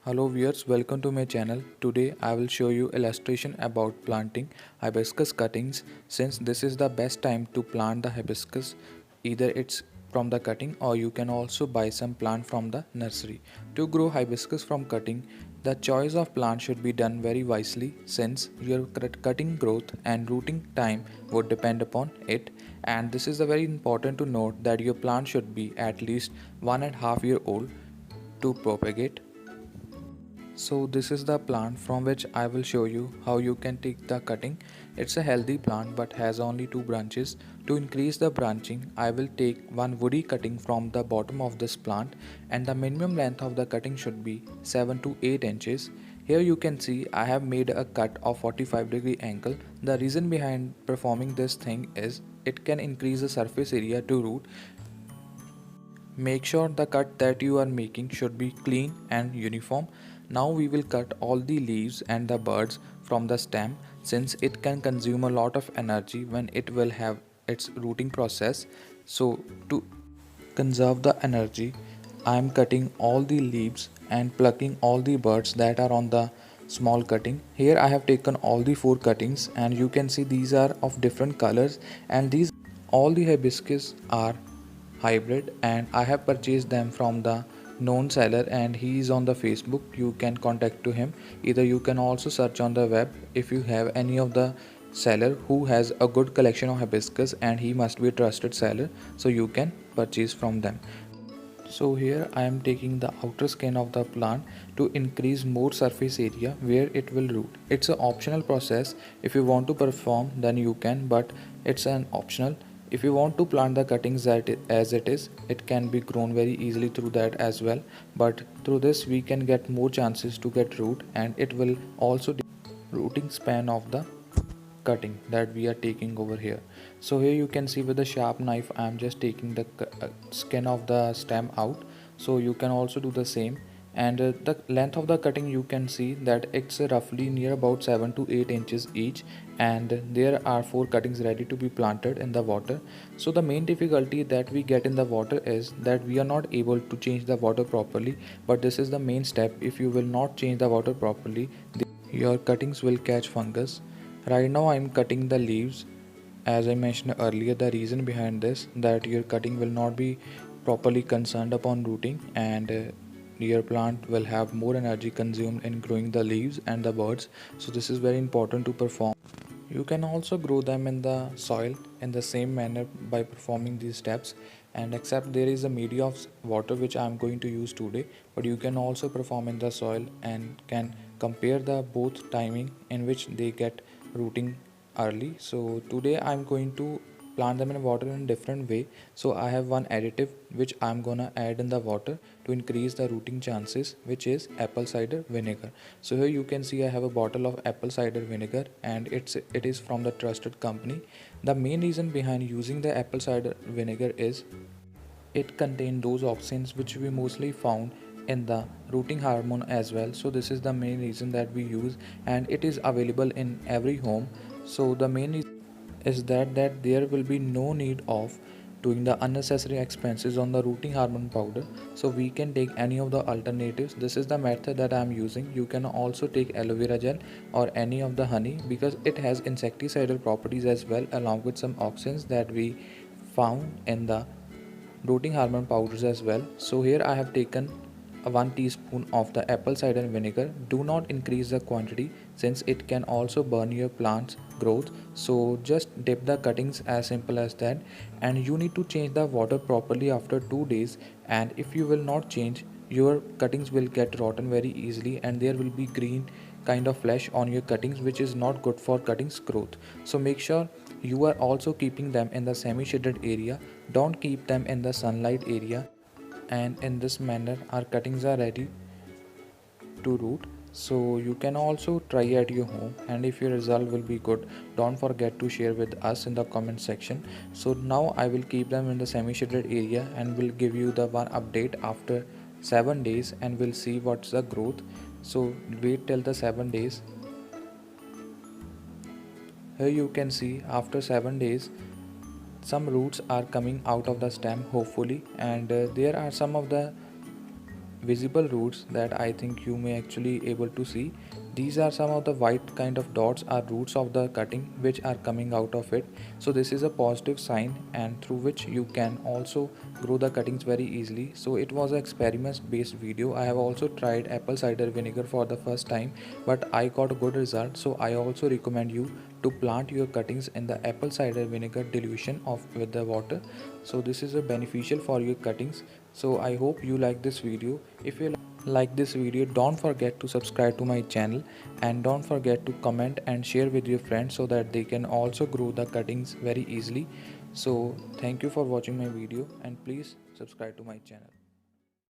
Hello viewers, welcome to my channel. Today I will show you illustration about planting hibiscus cuttings. Since this is the best time to plant the hibiscus, either it's from the cutting or you can also buy some plant from the nursery. To grow hibiscus from cutting, the choice of plant should be done very wisely since your cutting growth and rooting time would depend upon it, and this is very important to note that your plant should be at least 1.5 year old to propagate. So this is the plant from which I will show you how you can take the cutting. It's a healthy plant but has only two branches. To increase the branching, I will take one woody cutting from the bottom of this plant, and the minimum length of the cutting should be 7 to 8 inches. Here you can see I have made a cut of 45-degree angle. The reason behind performing this thing is it can increase the surface area to root. Make sure the cut that you are making should be clean and uniform. Now we will cut all the leaves and the buds from the stem since it can consume a lot of energy when it will have its rooting process. So to conserve the energy, I am cutting all the leaves and plucking all the buds that are on the small cutting. Here I have taken all the four cuttings and you can see these are of different colors, and these all the hibiscus are hybrid and I have purchased them from the known seller and he is on the Facebook. You can contact to him. Either you can also search on the web if you have any of the seller who has a good collection of hibiscus, and he must be a trusted seller, so you can purchase from them. So here I am taking the outer skin of the plant to increase more surface area where it will root. It's an optional process. If you want to perform then you can, but it's an optional. If you want to plant the cuttings as it is, it can be grown very easily through that as well. But through this we can get more chances to get root, and it will also rooting span of the cutting that we are taking over here. So here you can see with the sharp knife I am just taking the skin of the stem out. So you can also do the same, and the length of the cutting you can see that it's roughly near about 7 to 8 inches each, and there are four cuttings ready to be planted in the water. So the main difficulty that we get in the water is that we are not able to change the water properly, but this is the main step. If you will not change the water properly, your cuttings will catch fungus. Right now I am cutting the leaves. As I mentioned earlier, the reason behind this that your cutting will not be properly concerned upon rooting, and your plant will have more energy consumed in growing the leaves and the buds. So this is very important to perform. You can also grow them in the soil in the same manner by performing these steps, and except there is a media of water which I am going to use today, but you can also perform in the soil and can compare the both timing in which they get rooting early. So today I am going to plant them in water in a different way. So I have one additive which I'm gonna add in the water to increase the rooting chances, which is apple cider vinegar. So here you can see I have a bottle of apple cider vinegar, and it is from the trusted company. The main reason behind using the apple cider vinegar is it contains those auxins which we mostly found in the rooting hormone as well. So this is the main reason that we use, and it is available in every home. So the main reason is that there will be no need of doing the unnecessary expenses on the rooting hormone powder, so we can take any of the alternatives. This is the method that I am using. You can also take aloe vera gel or any of the honey because it has insecticidal properties as well, along with some auxins that we found in the rooting hormone powders as well. So here I have taken a 1 teaspoon of the apple cider vinegar. Do not increase the quantity since it can also burn your plant's growth. So just dip the cuttings, as simple as that. And you need to change the water properly after 2 days, and if you will not change, your cuttings will get rotten very easily and there will be green kind of flesh on your cuttings, which is not good for cuttings growth. So make sure you are also keeping them in the semi shaded area. Don't keep them in the sunlight area, and in this manner our cuttings are ready to root. So you can also try at your home, and if your result will be good, don't forget to share with us in the comment section. So now I will keep them in the semi shaded area and will give you the one update after 7 days, and we'll see what's the growth. So wait till the 7 days. Here you can see after 7 days some roots are coming out of the stem hopefully, and there are some of the visible roots that I think you may actually able to see. These are some of the white kind of dots are roots of the cutting which are coming out of it. So this is a positive sign and through which you can also grow the cuttings very easily. So it was an experiment based video. I have also tried apple cider vinegar for the first time, but I got a good result. So I also recommend you to plant your cuttings in the apple cider vinegar dilution of with the water. So this is a beneficial for your cuttings. So I hope you like this video. If you like this video, don't forget to subscribe to my channel and don't forget to comment and share with your friends so that they can also grow the cuttings very easily. So thank you for watching my video and please subscribe to my channel.